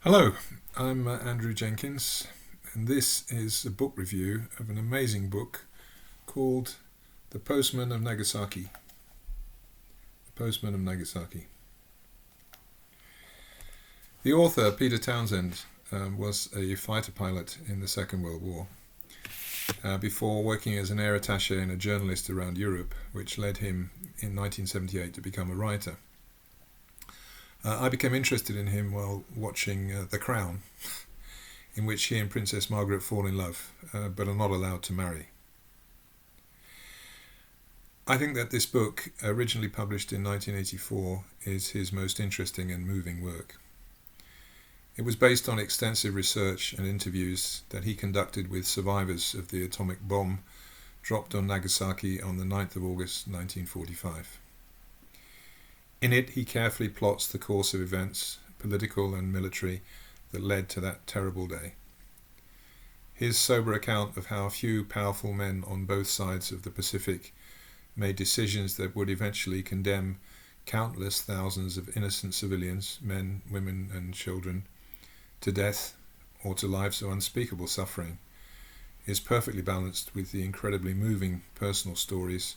Hello, I'm Andrew Jenkins, and this is a book review of an amazing book called The Postman of Nagasaki. The Postman of Nagasaki. The author, Peter Townsend, was a fighter pilot in the Second World War before working as an air attaché and a journalist around Europe, which led him in 1978 to become a writer. I became interested in him while watching The Crown, in which he and Princess Margaret fall in love, but are not allowed to marry. I think that this book, originally published in 1984, is his most interesting and moving work. It was based on extensive research and interviews that he conducted with survivors of the atomic bomb dropped on Nagasaki on the 9th of August 1945. In it, he carefully plots the course of events, political and military, that led to that terrible day. His sober account of how a few powerful men on both sides of the Pacific made decisions that would eventually condemn countless thousands of innocent civilians, men, women and children, to death or to lives of unspeakable suffering, is perfectly balanced with the incredibly moving personal stories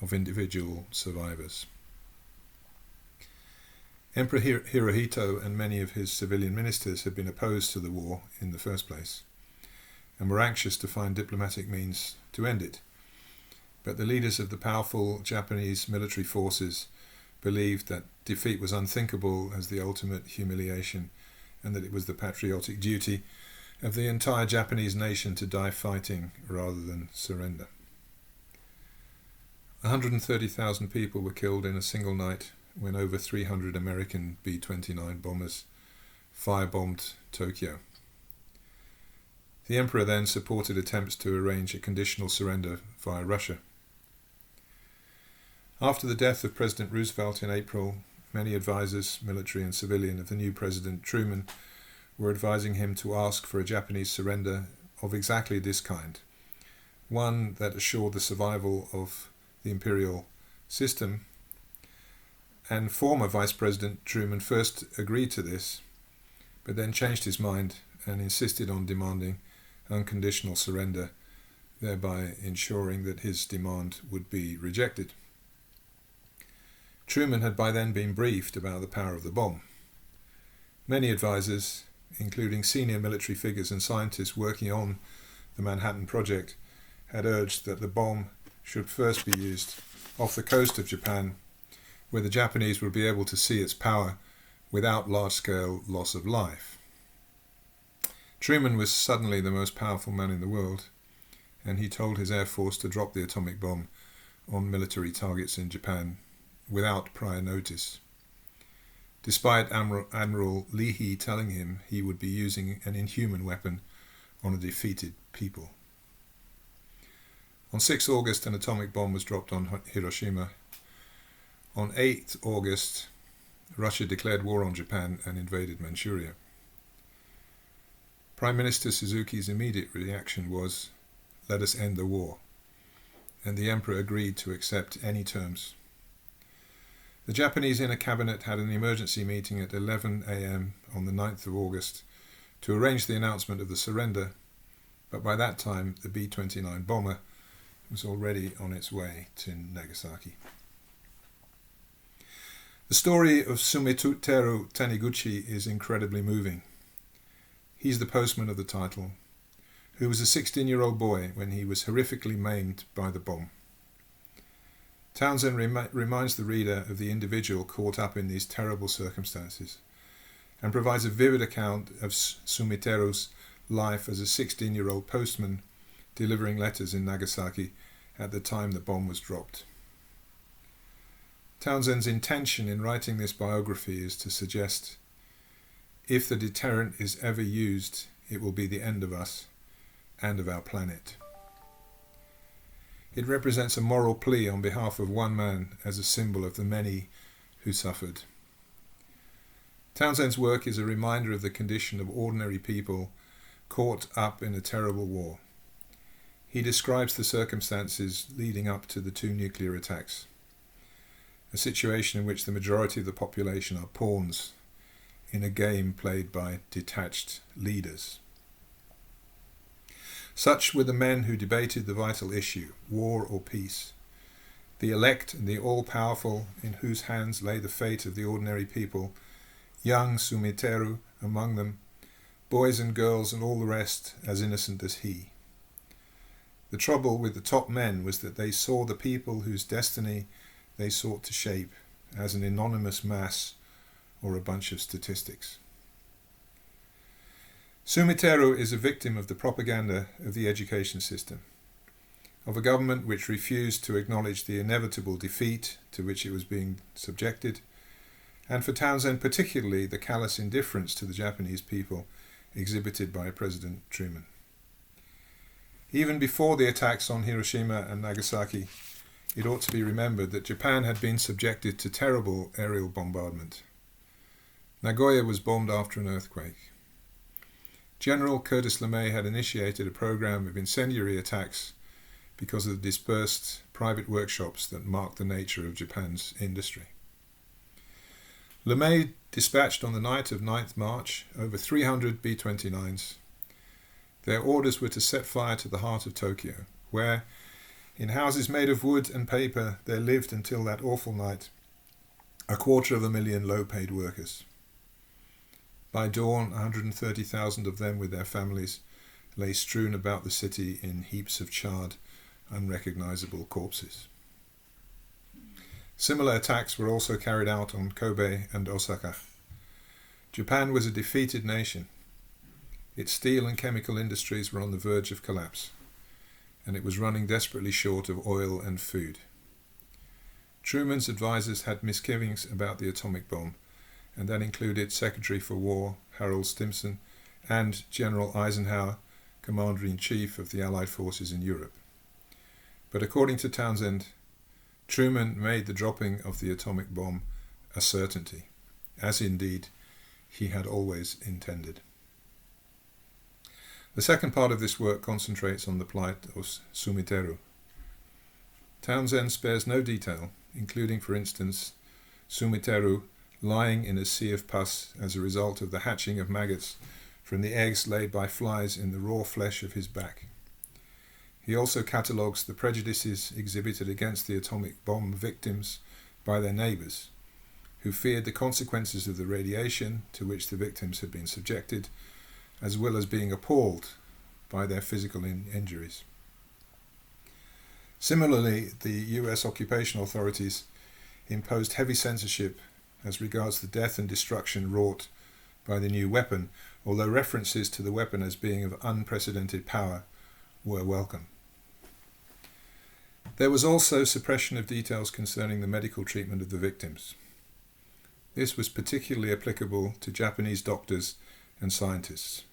of individual survivors. Emperor Hirohito and many of his civilian ministers had been opposed to the war in the first place and were anxious to find diplomatic means to end it. But the leaders of the powerful Japanese military forces believed that defeat was unthinkable as the ultimate humiliation, and that it was the patriotic duty of the entire Japanese nation to die fighting rather than surrender. 130,000 people were killed in a single night when over 300 American B-29 bombers firebombed Tokyo. The emperor then supported attempts to arrange a conditional surrender via Russia. After the death of President Roosevelt in April, many advisors, military and civilian, of the new President Truman were advising him to ask for a Japanese surrender of exactly this kind, one that assured the survival of the imperial system. And former Vice President Truman first agreed to this, but then changed his mind and insisted on demanding unconditional surrender, thereby ensuring that his demand would be rejected. Truman had by then been briefed about the power of the bomb. Many advisors, including senior military figures and scientists working on the Manhattan Project, had urged that the bomb should first be used off the coast of Japan, where the Japanese would be able to see its power without large-scale loss of life. Truman was suddenly the most powerful man in the world, and he told his air force to drop the atomic bomb on military targets in Japan without prior notice, despite Admiral Leahy telling him he would be using an inhuman weapon on a defeated people. On 6 August, an atomic bomb was dropped on Hiroshima. On 8 August, Russia declared war on Japan and invaded Manchuria. Prime Minister Suzuki's immediate reaction was, "Let us end the war," and the emperor agreed to accept any terms. The Japanese Inner Cabinet had an emergency meeting at 11 a.m. on the 9th of August to arrange the announcement of the surrender, but by that time the B-29 bomber was already on its way to Nagasaki. The story of Sumitomo Taniguchi is incredibly moving. He's the postman of the title, who was a 16-year-old boy when he was horrifically maimed by the bomb. Townsend reminds the reader of the individual caught up in these terrible circumstances and provides a vivid account of Sumitomo's life as a 16-year-old postman delivering letters in Nagasaki at the time the bomb was dropped. Townsend's intention in writing this biography is to suggest, if the deterrent is ever used, it will be the end of us and of our planet. It represents a moral plea on behalf of one man as a symbol of the many who suffered. Townsend's work is a reminder of the condition of ordinary people caught up in a terrible war. He describes the circumstances leading up to the 2 nuclear attacks, a situation in which the majority of the population are pawns in a game played by detached leaders. Such were the men who debated the vital issue, war or peace, the elect and the all-powerful in whose hands lay the fate of the ordinary people, young Sumiteru among them, boys and girls and all the rest as innocent as he. The trouble with the top men was that they saw the people whose destiny they sought to shape as an anonymous mass or a bunch of statistics. Sumiteru is a victim of the propaganda of the education system, of a government which refused to acknowledge the inevitable defeat to which it was being subjected, and for Townsend particularly the callous indifference to the Japanese people exhibited by President Truman. Even before the attacks on Hiroshima and Nagasaki, it ought to be remembered that Japan had been subjected to terrible aerial bombardment. Nagoya was bombed after an earthquake. General Curtis LeMay had initiated a program of incendiary attacks because of the dispersed private workshops that marked the nature of Japan's industry. LeMay dispatched on the night of 9th March over 300 B-29s. Their orders were to set fire to the heart of Tokyo, where, in houses made of wood and paper, there lived until that awful night 250,000 low-paid workers. By dawn, 130,000 of them with their families lay strewn about the city in heaps of charred, unrecognizable corpses. Similar attacks were also carried out on Kobe and Osaka. Japan was a defeated nation. Its steel and chemical industries were on the verge of collapse, and it was running desperately short of oil and food. Truman's advisors had misgivings about the atomic bomb, and that included Secretary for War Harold Stimson and General Eisenhower, Commander-in-Chief of the Allied forces in Europe. But according to Townsend, Truman made the dropping of the atomic bomb a certainty, as indeed he had always intended. The second part of this work concentrates on the plight of Sumiteru. Townsend spares no detail, including, for instance, Sumiteru lying in a sea of pus as a result of the hatching of maggots from the eggs laid by flies in the raw flesh of his back. He also catalogues the prejudices exhibited against the atomic bomb victims by their neighbours, who feared the consequences of the radiation to which the victims had been subjected, as well as being appalled by their physical injuries. Similarly, the US occupation authorities imposed heavy censorship as regards the death and destruction wrought by the new weapon, although references to the weapon as being of unprecedented power were welcome. There was also suppression of details concerning the medical treatment of the victims. This was particularly applicable to Japanese doctors and scientists.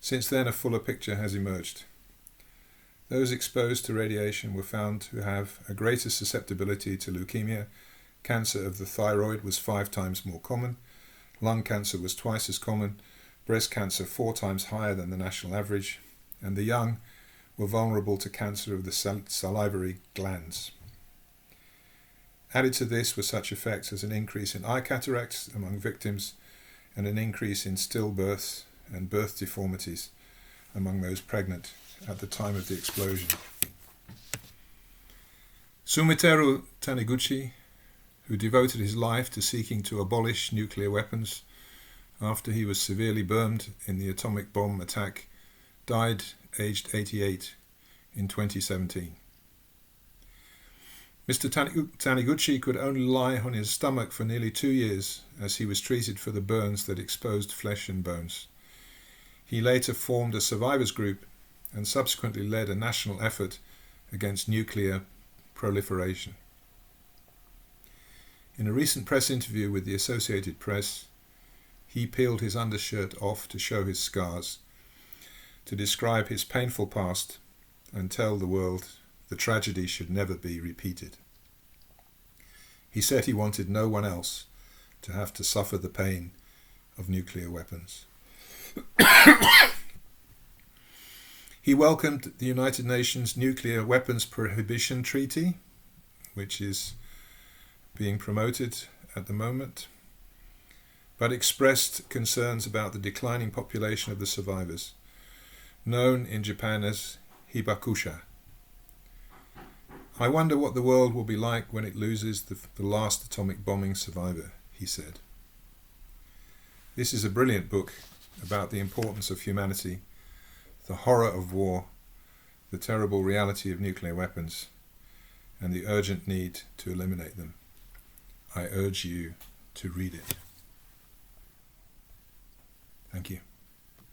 Since then, a fuller picture has emerged. Those exposed to radiation were found to have a greater susceptibility to leukemia. Cancer of the thyroid was 5 times more common, lung cancer was twice as common, breast cancer 4 times higher than the national average, and the young were vulnerable to cancer of the salivary glands. Added to this were such effects as an increase in eye cataracts among victims and an increase in stillbirths and birth deformities among those pregnant at the time of the explosion. Sumiteru Taniguchi, who devoted his life to seeking to abolish nuclear weapons after he was severely burned in the atomic bomb attack, died aged 88 in 2017. Mr. Taniguchi could only lie on his stomach for nearly 2 years as he was treated for the burns that exposed flesh and bones. He later formed a survivors group and subsequently led a national effort against nuclear proliferation. In a recent press interview with the Associated Press, he peeled his undershirt off to show his scars, to describe his painful past and tell the world the tragedy should never be repeated. He said he wanted no one else to have to suffer the pain of nuclear weapons. He welcomed the United Nations Nuclear Weapons Prohibition Treaty, which is being promoted at the moment. but expressed concerns about the declining population of the survivors, known in Japan as hibakusha. "I wonder what the world will be like when it loses the last atomic bombing survivor," he said. This is a brilliant book about the importance of humanity, the horror of war, the terrible reality of nuclear weapons, and the urgent need to eliminate them. I urge you to read it. Thank you.